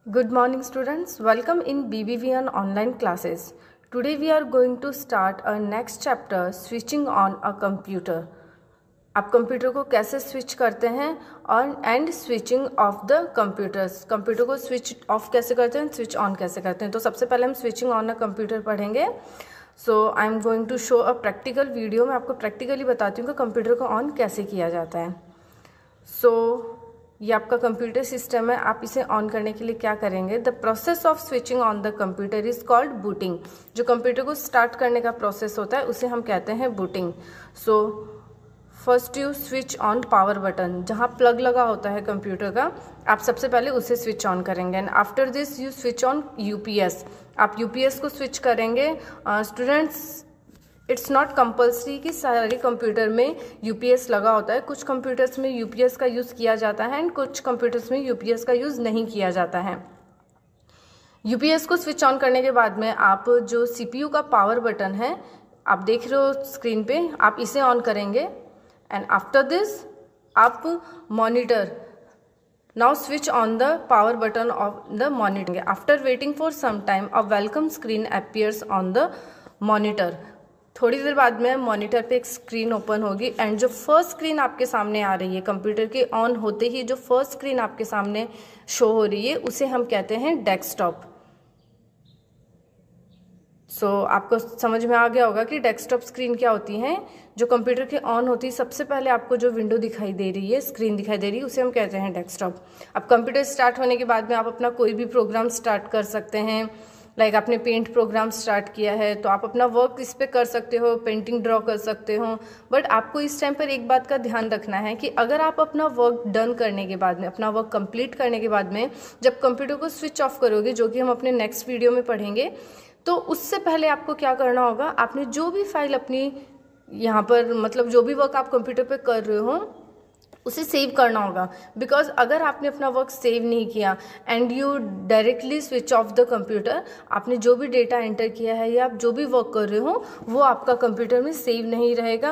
Good morning students, welcome in BBVN online classes. Today we are going to start our next chapter switching on a computer. आप computer को कैसे switch करते हैं और and switching off the computers, computer को switch off कैसे करते हैं, स्विच ऑन कैसे करते हैं। तो सबसे पहले हम स्विचिंग ऑन अ कंप्यूटर पढ़ेंगे। So I am going to show a practical video. मैं आपको प्रैक्टिकली बताती हूँ कि कंप्यूटर को ऑन कैसे किया जाता है। ये आपका कंप्यूटर सिस्टम है। आप इसे ऑन करने के लिए क्या करेंगे, the process of switching on the computer is called booting. जो कंप्यूटर को स्टार्ट करने का प्रोसेस होता है उसे हम कहते हैं booting. So first you switch on power button, जहाँ प्लग लगा होता है कंप्यूटर का, आप सबसे पहले उसे स्विच ऑन करेंगे। And after this you switch on UPS, आप यूपीएस को स्विच करेंगे। स्टूडेंट्स, इट्स नॉट कंपल्सरी कि सारे कंप्यूटर में यूपीएस लगा होता है। कुछ कंप्यूटर्स में यूपीएस का यूज़ किया जाता है एंड कुछ कंप्यूटर्स में यूपीएस का यूज़ नहीं किया जाता है। यूपीएस को स्विच ऑन करने के बाद में आप जो सीपीयू का पावर बटन है, आप देख रहे हो स्क्रीन पे, आप इसे ऑन करेंगे। एंड आफ्टर दिस आप monitor, now switch on the power button of the monitor. After waiting for some time a welcome screen appears on the monitor. थोड़ी देर बाद में मॉनिटर पे एक स्क्रीन ओपन होगी एंड जो फर्स्ट स्क्रीन आपके सामने आ रही है, कंप्यूटर के ऑन होते ही जो फर्स्ट स्क्रीन आपके सामने शो हो रही है, उसे हम कहते हैं डेस्कटॉप। आपको समझ में आ गया होगा कि डेस्कटॉप स्क्रीन क्या होती है। जो कंप्यूटर के ऑन होती है, सबसे पहले आपको जो विंडो दिखाई दे रही है, स्क्रीन दिखाई दे रही है, उसे हम कहते हैं डेस्कटॉप। अब कंप्यूटर स्टार्ट होने के बाद में आप अपना कोई भी प्रोग्राम स्टार्ट कर सकते हैं। लाइक आपने पेंट प्रोग्राम स्टार्ट किया है तो आप अपना वर्क इस पे कर सकते हो, पेंटिंग ड्रॉ कर सकते हो। बट आपको इस टाइम पर एक बात का ध्यान रखना है कि अगर आप अपना वर्क डन करने के बाद में, अपना वर्क कंप्लीट करने के बाद में जब कंप्यूटर को स्विच ऑफ करोगे, जो कि हम अपने नेक्स्ट वीडियो में पढ़ेंगे, तो उससे पहले आपको क्या करना होगा, आपने जो भी फाइल अपनी यहाँ पर, मतलब जो भी वर्क आप कंप्यूटर पे कर रहे हो, उसे सेव करना होगा। बिकॉज अगर आपने अपना वर्क सेव नहीं किया and you directly switch off the computer, आपने जो भी डेटा एंटर किया है या आप जो भी वर्क कर रहे हो वो आपका कंप्यूटर में सेव नहीं रहेगा।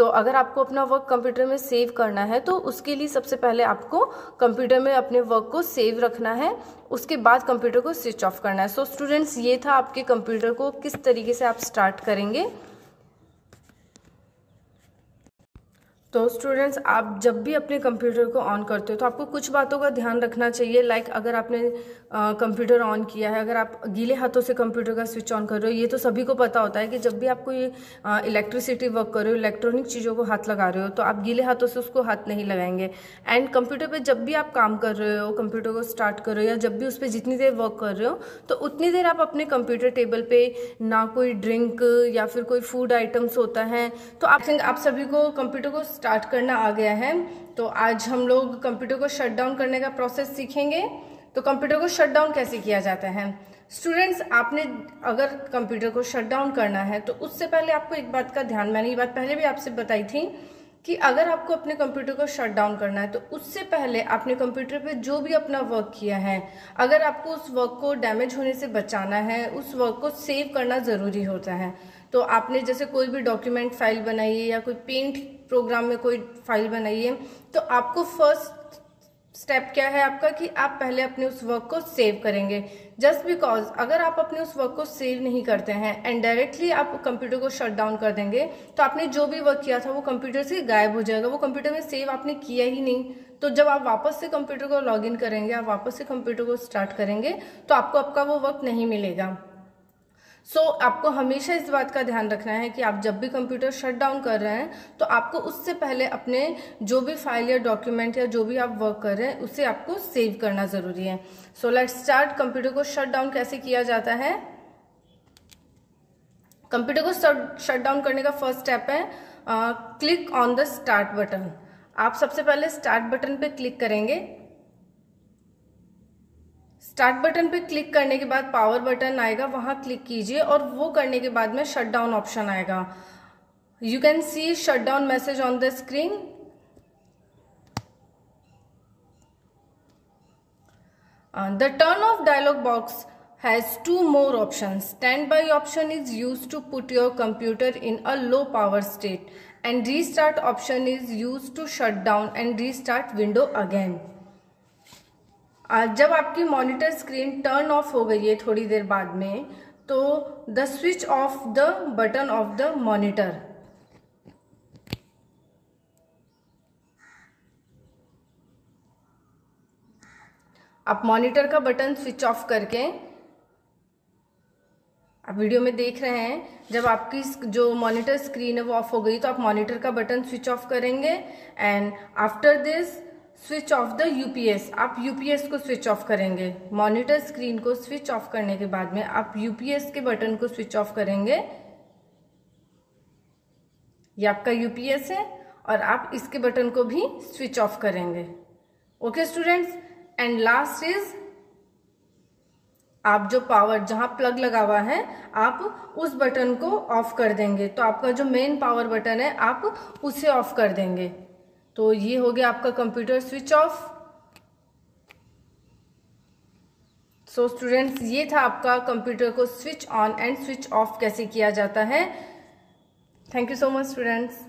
अगर आपको अपना वर्क कंप्यूटर में सेव करना है तो उसके लिए सबसे पहले आपको कंप्यूटर में अपने वर्क को सेव रखना है, उसके बाद कंप्यूटर को स्विच ऑफ करना है। स्टूडेंट्स, ये था आपके कंप्यूटर को किस तरीके से आप स्टार्ट करेंगे। तो स्टूडेंट्स, आप जब भी अपने कंप्यूटर को ऑन करते हो तो आपको कुछ बातों का ध्यान रखना चाहिए। लाइक अगर आपने कंप्यूटर ऑन किया है, अगर आप गीले हाथों से कंप्यूटर का स्विच ऑन कर रहे हो, ये तो सभी को पता होता है कि जब भी आप कोई इलेक्ट्रिसिटी वर्क कर रहे हो, इलेक्ट्रॉनिक चीज़ों को हाथ लगा रहे हो, तो आप गीले हाथों से उसको हाथ नहीं लगाएंगे। एंड कंप्यूटर पर जब भी आप काम कर रहे हो, कंप्यूटर को स्टार्ट कर रहे हो या जब भी उस पर जितनी देर वर्क कर रहे हो, तो उतनी देर आप अपने कंप्यूटर टेबल पर ना कोई ड्रिंक या फिर कोई फूड आइटम्स होता है। तो आप सभी को कंप्यूटर को स्टार्ट करना आ गया है। तो आज हम लोग कंप्यूटर को शट डाउन करने का प्रोसेस सीखेंगे। तो कंप्यूटर को शट डाउन कैसे किया जाता है। स्टूडेंट्स, आपने अगर कंप्यूटर को शट डाउन करना है तो उससे पहले आपको एक बात का ध्यान, मैंने ये बात पहले भी आपसे बताई थी कि अगर आपको अपने कंप्यूटर को शट डाउन करना है तो उससे पहले आपने कंप्यूटर पे जो भी अपना वर्क किया है, अगर आपको उस वर्क को डैमेज होने से बचाना है, उस वर्क को सेव करना ज़रूरी होता है। तो आपने जैसे कोई भी डॉक्यूमेंट फाइल बनाई है या कोई पेंट प्रोग्राम में कोई फाइल बनाई है, तो आपको फर्स्ट स्टेप क्या है आपका कि आप पहले अपने उस वर्क को सेव करेंगे। जस्ट बिकॉज अगर आप अपने उस वर्क को सेव नहीं करते हैं एंड डायरेक्टली आप कंप्यूटर को शट डाउन कर देंगे, तो आपने जो भी वर्क किया था वो कंप्यूटर से गायब हो जाएगा, वो कंप्यूटर में सेव आपने किया ही नहीं। तो जब आप वापस से कंप्यूटर को लॉग इन करेंगे, आप वापस से कंप्यूटर को स्टार्ट करेंगे, तो आपको आपका वो वर्क नहीं मिलेगा। आपको हमेशा इस बात का ध्यान रखना है कि आप जब भी कंप्यूटर शट डाउन कर रहे हैं तो आपको उससे पहले अपने जो भी फाइल या डॉक्यूमेंट या जो भी आप वर्क कर रहे हैं उसे आपको सेव करना जरूरी है। Let's start. कंप्यूटर को शट डाउन कैसे किया जाता है। कंप्यूटर को शट डाउन करने का फर्स्ट स्टेप है click on the start button. आप सबसे पहले स्टार्ट बटन पे क्लिक करेंगे। स्टार्ट बटन पे क्लिक करने के बाद पावर बटन आएगा, वहां क्लिक कीजिए और वो करने के बाद में शट डाउन ऑप्शन आएगा। You can see shut down message on the screen. The turn off dialog box has two more options. Standby option is used to put your computer in a low power state and restart option is used to shut down and restart window again. जब आपकी monitor screen turn off हो गई है थोड़ी देर बाद में, तो the switch off the button of the monitor. आप मॉनिटर का बटन स्विच ऑफ करके, आप वीडियो में देख रहे हैं, जब आपकी जो मॉनिटर स्क्रीन है वो ऑफ हो गई तो आप मॉनिटर का बटन स्विच ऑफ करेंगे and after this switch off the UPS. आप यूपीएस को स्विच ऑफ करेंगे। मॉनिटर स्क्रीन को स्विच ऑफ करने के बाद में आप यूपीएस के बटन को स्विच ऑफ करेंगे। ये आपका यूपीएस है और आप इसके बटन को भी स्विच ऑफ करेंगे। Okay students, and last is, आप जो पावर जहां प्लग लगा हुआ है आप उस बटन को ऑफ कर देंगे, तो आपका जो मेन पावर बटन है आप उसे ऑफ कर देंगे। तो ये हो गया आपका computer switch off. So students, ये था आपका कंप्यूटर को switch on and switch off कैसे किया जाता है। Thank you so much students.